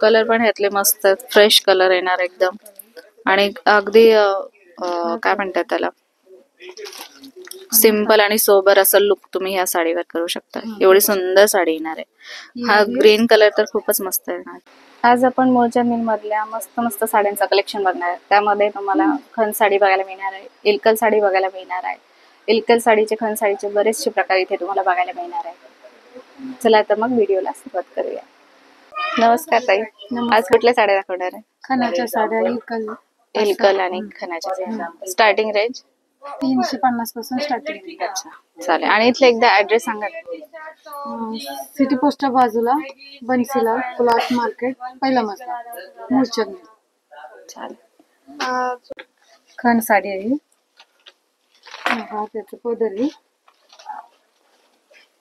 Colour पण ह्यातले मस्त fresh colour येणार एकदम आणि अगदी काय म्हणतात त्याला सिंपल आणि सोबर असं लुक तुम्ही ह्या साडीवर करू शकता. एवढी सुंदर साडी येणार आहे. हा ग्रीन कलर तर खूपच मस्त येणार. आज आपण मोरच्या मिल मधल्या मस्त मस्त साड्यांचं कलेक्शन बघणार आहे. त्यामध्ये तुम्हाला खण साडी बघायला मिळणार आहे, इलकल साडी बघायला मिळणार आहे. इलकल साडीचे खण साडीचे बरेचसे प्रकार इथे तुम्हाला बघायला मिळणार आहे. चला तर मग व्हिडिओला सुरुवात करूया. नमस्कार ताई. आज कुठल्या साड्या दाखवणार आहे? खणाच्या साड्या इलकल आणि खणाच्या. स्टार्टिंग रेंज 350 पासून स्टार्टिंग. अच्छा चालेल. आणि इथले एकदा ऍड्रेस सांगा. सिटी पोस्ट बाजूला बनसीला क्लॉथ मार्केट पहिला मजला मूर्छद. चालेल. खण साडी आहे. हा त्याचं पदर आहे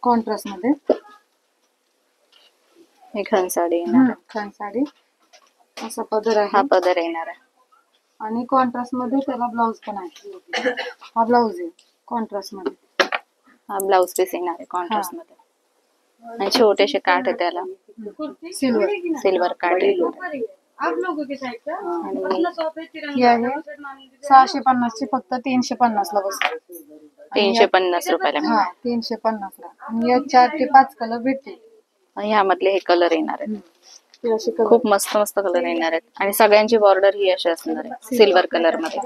कॉन्ट्रास्ट मध्ये. हे खण साडी खण साडी असा पदर आहे. हा पदर येणार आहे आणि कॉन्ट्रास्ट मध्ये त्याला ब्लाउज पण आहे. हा ब्लाउज आहे कॉन्ट्रास्ट मध्ये. हा ब्लाउज पीस येणार आहे कॉन्ट्रास्ट मध्ये आणि छोटेसे काठ आहे त्याला सिल्वर काठ आहे. ही आहे 650 ची फक्त 350 ला बसते. 350 रुपयाला. 350 ला. आणि या 4 ते 5 कलर भेटते. ह्यामधले हे कलर येणार आहेत. खूप मस्त मस्त कलर येणार आहेत आणि सगळ्यांची बॉर्डर ही अशी असणार आहे सिल्वर कलर मध्ये.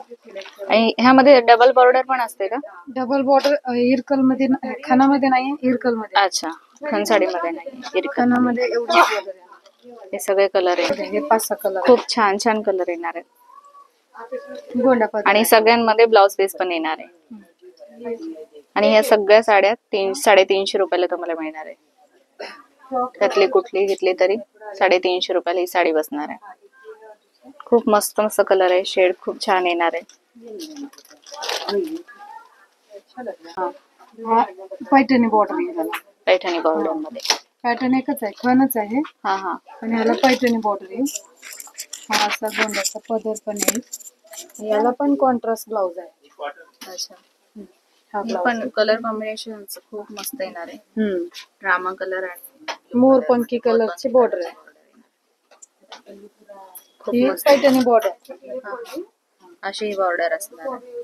आणि ह्यामध्ये डबल बॉर्डर पण असते का? डबल बॉर्डर इरकल मध्ये, खणामध्ये नाही, इरकल मध्ये. अच्छा, खण साडी मध्ये नाही, खणामध्ये एवढे हे सगळे कलर आहेत. हे 5-6 कलर खूप छान छान कलर येणार आहेत. गोंडा आणि सगळ्यांमध्ये ब्लाउज पीस पण येणार आहे. आणि ह्या सगळ्या साड्या 350 रुपयाला तुम्हाला मिळणार आहे. त्यातली कुठली घेतली तरी 350 रुपयाला ही साडी बसणार आहे. खूप मस्त मस्त कलर आहे. शेड खूप छान येणार आहे. पैठणी बॉर्डर आहे. पैठणी बॉर्डर मध्ये पॅटर्न एकच आहे, खणच आहे. हा हा. आणि ह्याला पैठणी बॉर्डर आहे. हा असा गोंड्याचा पदर पण आहे. याला पण कॉन्ट्रास्ट ब्लाउज आहे. अच्छा. पण कलर कॉम्बिनेशन खूप मस्त येणार आहे. रामा कलर आणि मोरपंखी कलरची बॉर्डर आहे. ही पैठणी बॉर्डर अशी ही बॉर्डर असणार आहे.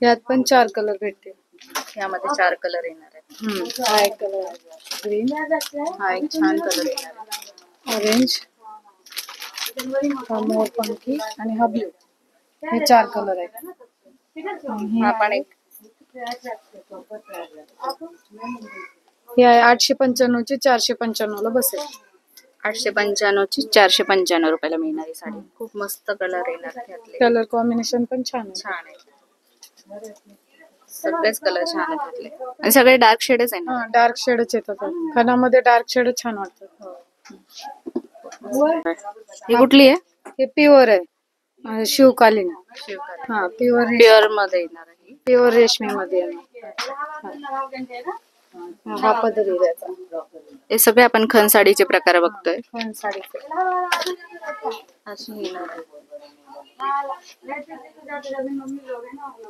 यात पण 4 कलर भेटते. यामध्ये 4 कलर येणार आहेत. हा एक कलर ग्रीन. हा एक छान कलर येणार आहे. ऑरेंज. हा मोरपंखी आणि हा ब्लू. हे 4 कलर आहेत. हा पण एक हे आहे 895 ची 495 ला बसेल. 895 ची 495 रुपयाला मिळणारी साडी. खूप मस्त कलर येणार त्यातले. कलर कॉम्बिनेशन पण छान आहे. सगळेच कलर छान आहेत त्यातले आणि सगळे डार्क शेडच आहे ना. डार्क शेडच येतात. खणामध्ये डार्क शेड छान वाटतात. ही कुठली आहे? हे प्युअर आहे. शिवकालीन. हा प्युअर मध्ये येणार आहे. प्युअर रेशमी मध्ये हा पदर आहे. हे सगळे आपण खण साडीचे प्रकार बघतोय. खण साडी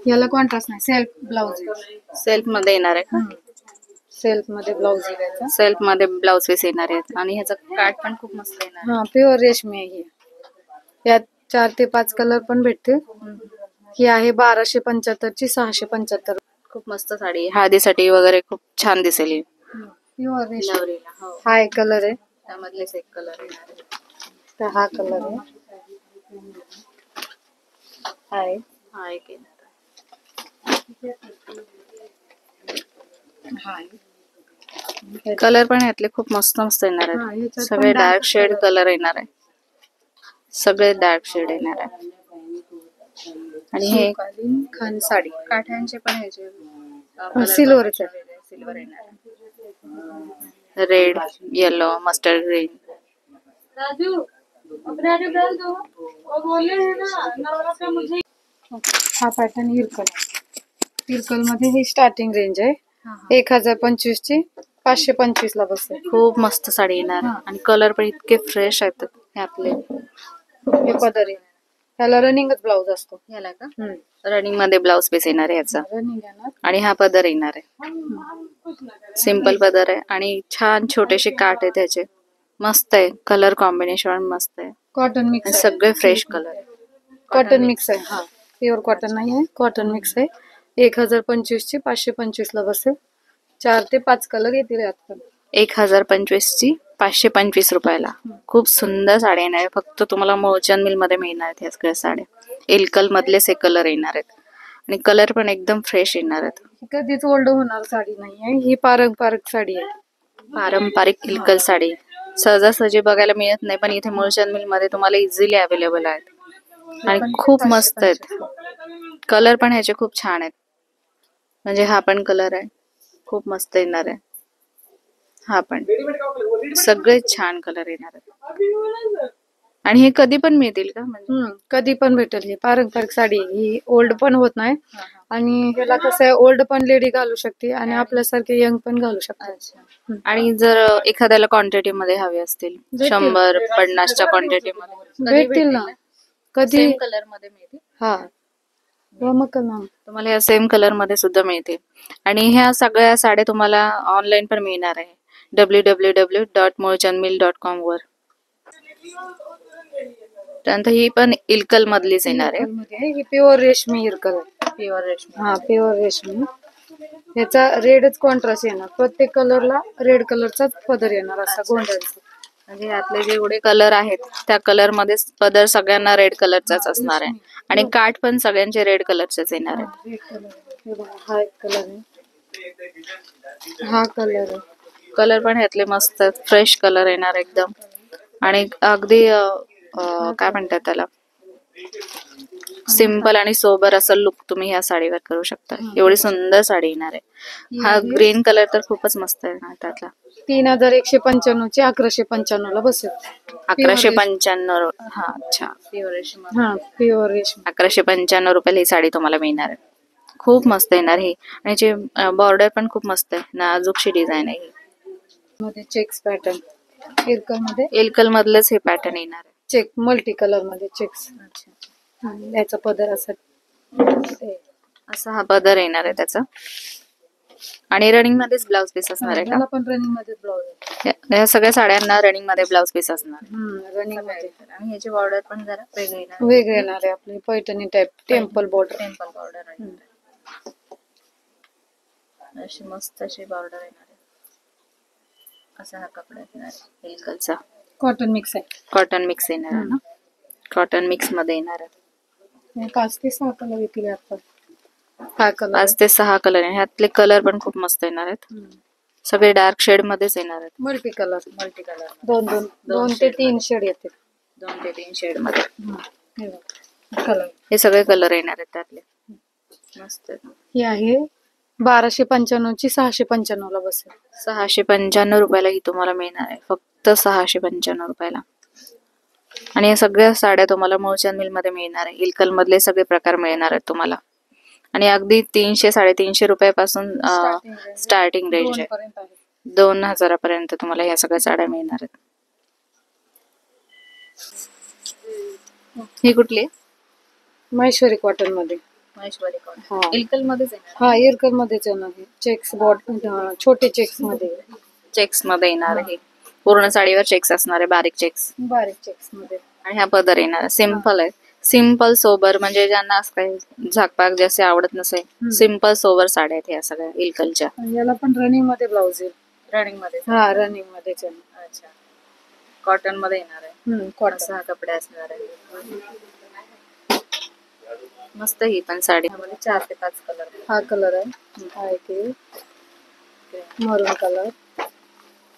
याला कॉन्ट्रास्ट नाही, सेल्फ ब्लाउज आहे. सेल्फ मध्ये येणार आहे. सेल्फ मध्ये ब्लाउज आहे. सेल्फ मध्ये ब्लाउज पीस येणार आहेत आणि ह्याचा काठ पण खूप मस्त येणार. हा प्युअर रेशमी आहे. यात 4 ते 5 कलर पण भेटते. ही आहे 1275 ची 675. खूप मस्त साडी. हळदीसाठी वगैरे खूप छान दिसेल. प्युअर रेशमी. हा एक कलर आहे. त्यामधलेच एक कलर येणार आहे. तर हा कलर आहे. हा एक येणार आहे. कलर पण यातले खूप मस्त मस्त येणार आहेत. सगळे डार्क शेड कलर येणार आहे. सगळे डार्क शेड येणार आहे. आणि हे खण साडी काठ्यांचे पण ह्याचे सिल्वर येणार आहे. Red, yellow, mustard green. हा पॅटर्न इरकल. इरकल मध्ये ही स्टार्टिंग रेंज आहे. 1025 ची 525 ला बसेल. खूप मस्त साडी येणार आणि कलर पण इतके फ्रेश आहेत हे आपले. हे पदर आहे. त्याला रनिंगच ब्लाउज असतो. याला का रनिंग मध्ये ब्लाउज पीस येणार आहे याचा. आणि हा पदर येणार आहे. सिंपल पदर आहे आणि छान छोटेसे काठ आहे त्याचे. मस्त आहे, कलर कॉम्बिनेशन मस्त आहे, कॉटन मिक्स आहे. सगळे फ्रेश कलर. कॉटन मिक्स आहे. हा, प्युअर कॉटन नाही आहे, कॉटन मिक्स आहे. 1025 ची 525 ला बसेल. 4 ते 5 कलर येतील यात पण. 1025 ची 525 रुपयाला. खूप सुंदर साड्या येणार आहे. फक्त तुम्हाला मोळचंद मिल मध्ये मिळणार आहेत ह्या सगळ्या साड्या. इल्कल मधलेच हे कलर येणार आहेत आणि कलर पण एकदम फ्रेश येणार आहेत. ही कधीच ओल्ड होणार साडी नाहीये, ही पारंपरिक साडी आहे. पारंपरिक इल्कल साडी सहजासहजी बघायला मिळत नाही, पण इथे मुळचंद मिल मध्ये तुम्हाला इझिली अवेलेबल आहेत आणि खूप मस्त आहेत. कलर पण ह्याचे खूप छान आहेत. म्हणजे हा पण कलर आहे, खूप मस्त येणार आहे. हा पण सगळे छान कलर येणार आहेत. आणि हे कधी पण मिळतील का? म्हणजे कधी पण भेटेल. ही पारंपरिक साडी आहे. ही ओल्ड पण होत नाही आणि ह्याला कसं आहे, ओल्ड पण लेडी घालू शकते आणि आपल्यासारखे यंग पण घालू शकते. आणि जर एखाद्याला क्वांटिटी मध्ये हवे असतील, 100-50च्या क्वांटिटी मध्ये भेटतील ना. कधी कलर मध्ये मिळतील. हा, मग तुम्हाला या सेम कलर मध्ये सुद्धा मिळते. आणि ह्या सगळ्या साड्या तुम्हाला ऑनलाईन पण मिळणार आहे www.moolchandmil.com वर. त्यानंतर ही पण इल्कल मधलीच येणार आहे. ही प्युअर रेशमी इरकल आहे. प्युअर रेशमी. हा, प्युअर रेशमी. याचा रेडच कॉन्ट्रास्ट येणार. प्रत्येक कलरला रेड कलरचाच पदर येणार असा गोंड्यांचा. म्हणजे यातले जेवढे कलर आहेत त्या कलर मध्ये पदर सगळ्यांना रेड कलरचाच असणार आहे आणि काठ पण सगळ्यांचे रेड कलरचेच येणार आहेत. हा एक कलर आहे, हा कलर आहे. कलर पण ह्यातले मस्त फ्रेश कलर येणार एकदम. आणि अगदी काय म्हणतात त्याला, सिंपल आणि सोबर असं लुक तुम्ही ह्या साडीवर करू शकता. एवढी सुंदर साडी येणार आहे. हा ग्रीन कलर तर खूपच मस्त आहे ना त्यातला. 3195 ची 1195 ला बसेल. 1195. हा, अच्छा. प्युअर रेशमी. हा, प्युअर रेशमी. 1195 रुपयाला ही साडी तुम्हाला मिळणार आहे. खूप मस्त येणार ही. आणि जे बॉर्डर पण खूप मस्त आहे, नाजूकशी डिझाईन आहे ही. मध्ये चेक्स पॅटर्न, इरकल मध्ये इल्कल मधलेच हे पॅटर्न येणार आहे. चेक मल्टी कलर मध्ये चेक्स. याचा पदर असा हा पदर येणार आहे त्याचा. आणि रनिंग मध्येच ब्लाउज पीस असणार आहे का? पण रनिंग मध्ये ब्लाउज. या सगळ्या साड्यांना रनिंग मध्ये ब्लाउज पीस असणार. रनिंग मध्ये. आणि ह्याची बॉर्डर पण जरा वेगळे येणार आहे. आपली Paithani type temple border. Temple border अशी मस्त अशी बॉर्डर येणार आहे. असा हा कपडा येणार आहे इल्कलचा. कॉटन मिक्स आहे. कॉटन मिक्स येणार आहे ना. कॉटन मिक्स मध्ये येणार आहे. 5 ते 6 कलर येतील आपण. 5 ते 6 कलर आहे. ह्यातले कलर पण खूप मस्त येणार आहेत. सगळे डार्क शेड मध्येच येणार आहेत. Multi colour. 2 ते 3 शेड येतील. 2 ते 3 शेड मध्ये कलर. हे सगळे कलर येणार आहेत त्यातले. मस्त. ही आहे 1295 ची 695 ला बसेल. 695 रुपयाला ही तुम्हाला मिळणार आहे. फक्त 695 रुपयाला. आणि या सगळ्या साड्या तुम्हाला मुळचंद मिल मध्ये मिळणार आहे. इल्कल मधले सगळे प्रकार मिळणार आहेत तुम्हाला. आणि अगदी 300-350 रुपयापासून स्टार्टिंग रेंज आहे. 2000 पर्यंत तुम्हाला ह्या सगळ्या साड्या मिळणार आहेत. ही कुठली? महेश्वरी कॉटन मध्ये. महेश्वरी कॉटन. इल्कल मध्येच येणार. हा, इरकल मध्येच येणार. चेक्स बॉर्डर, छोटे चेक्स मध्ये. चेक्स मध्ये येणार आहे. पूर्ण साडीवर चेक्स असणार आहे, बारीक चेक्स. मध्ये. आणि हा पदर येणार आहे. सिंपल आहे. सिंपल सोबर, म्हणजे ज्यांना असं काही झाकपाक जास्त आवडत नसेल, सिंपल सोबर साड्या आहेत ह्या सगळ्या इल्कलच्या. याला पण रनिंग मध्ये ब्लाउज येईल. रनिंग मध्ये. हा, रनिंग मध्येच येणार. अच्छा. कॉटन मध्ये येणार आहे. कॉटन. हा कपडे असणार आहे. मस्त ही पण साडी. ह्यामध्ये 4 ते 5 कलर. हा कलर आहे. हा एक मरून कलर.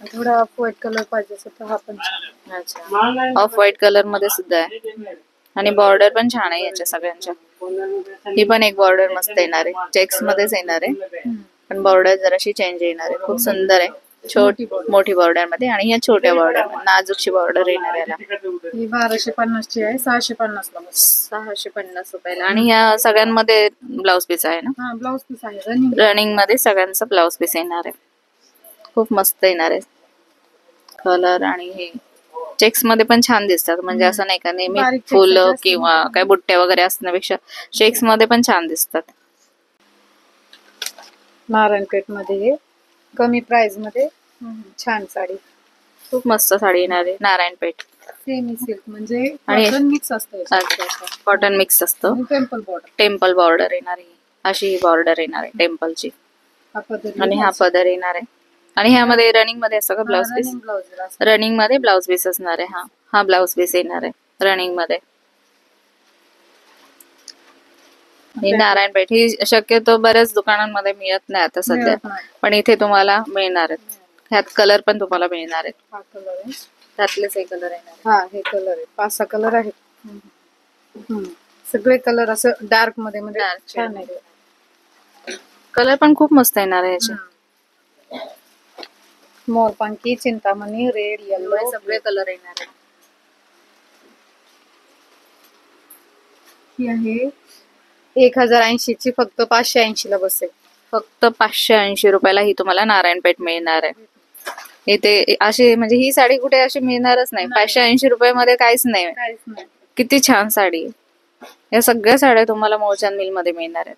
थोडा ऑफ व्हाईट कलर पाहिजे असेल तर हा पण. अच्छा. ऑफ व्हाईट कलर मध्ये सुद्धा आहे. आणि बॉर्डर पण छान आहे याच्या सगळ्यांच्या. ही पण एक बॉर्डर मस्त येणार आहे. चेक्स मध्येच येणार आहे, पण बॉर्डर जराशी चेंज येणार आहे. खूप सुंदर आहे. मोठी बॉर्डर मध्ये आणि ह्या छोट्या बॉर्डर मध्ये नाजूकशी बॉर्डर येणार याला. ही 1250 ची आहे. 650 ला. 650 रुपयाला. आणि ह्या सगळ्यांमध्ये ब्लाउज पीस आहे ना. हा, ब्लाउज पीस आहे. रनिंग मध्ये सगळ्यांचा ब्लाउज पीस येणार आहे. खूप मस्त येणार आहे कलर. आणि हे चेक्स मध्ये पण छान दिसतात. म्हणजे असं नाही का नेहमी फुलं किंवा काय बुट्ट्या वगैरे असण्यापेक्षा चेक्स मध्ये पण छान दिसतात. नारायणपेठ मध्ये कमी प्राइस मध्ये छान साडी. खूप मस्त साडी येणार आहे, नारायणपेठ. सेमी सिल्क म्हणजे आणि- कॉटन मिक्स असतं अच्छा, कॉटन मिक्स असतं. Temple border. टेम्पल बॉर्डर येणार आहे, अशी ही बॉर्डर येणार आहे टेम्पलची. हा पदर आणि हा पदर येणार आहे. आणि ह्यामध्ये रनिंग मध्ये असतं का ब्लाउज पीस? ब्लाउज रनिंग मध्ये ब्लाउज पीस असणार आहे. हा ब्लाउज पीस येणार आहे रनिंग मध्ये. ही नारायणपेठ ही शक्यतो बऱ्याच दुकानांमध्ये मिळत नाही आता सध्या, पण इथे तुम्हाला मिळणार आहेत. ह्यात कलर पण तुम्हाला मिळणार आहेत. हा कलर आहे. त्यातलेच हे कलर येणार आहेत. हा हे कलर आहे, 5-6 कलर आहेत. सगळे कलर असं डार्क मध्ये म्हणजे Dark छान आहे. कलर पण खूप मस्त येणार आहे याचे. मोरपंखी, चिंतामणी, रेड, येलो एवढे सगळे कलर येणार आहेत. ही आहे 1080 ची, फक्त 580 ला बसेल. फक्त 580 रुपयाला ही तुम्हाला नारायणपेठ मिळणार आहे. इथे अशी म्हणजे ही साडी कुठे अशी मिळणारच नाही. 580 रुपयामध्ये काहीच नाही. काहीच नाही. किती छान साडी आहे. या सगळ्या साड्या तुम्हाला मोळचांद मिल मध्ये मिळणार आहेत.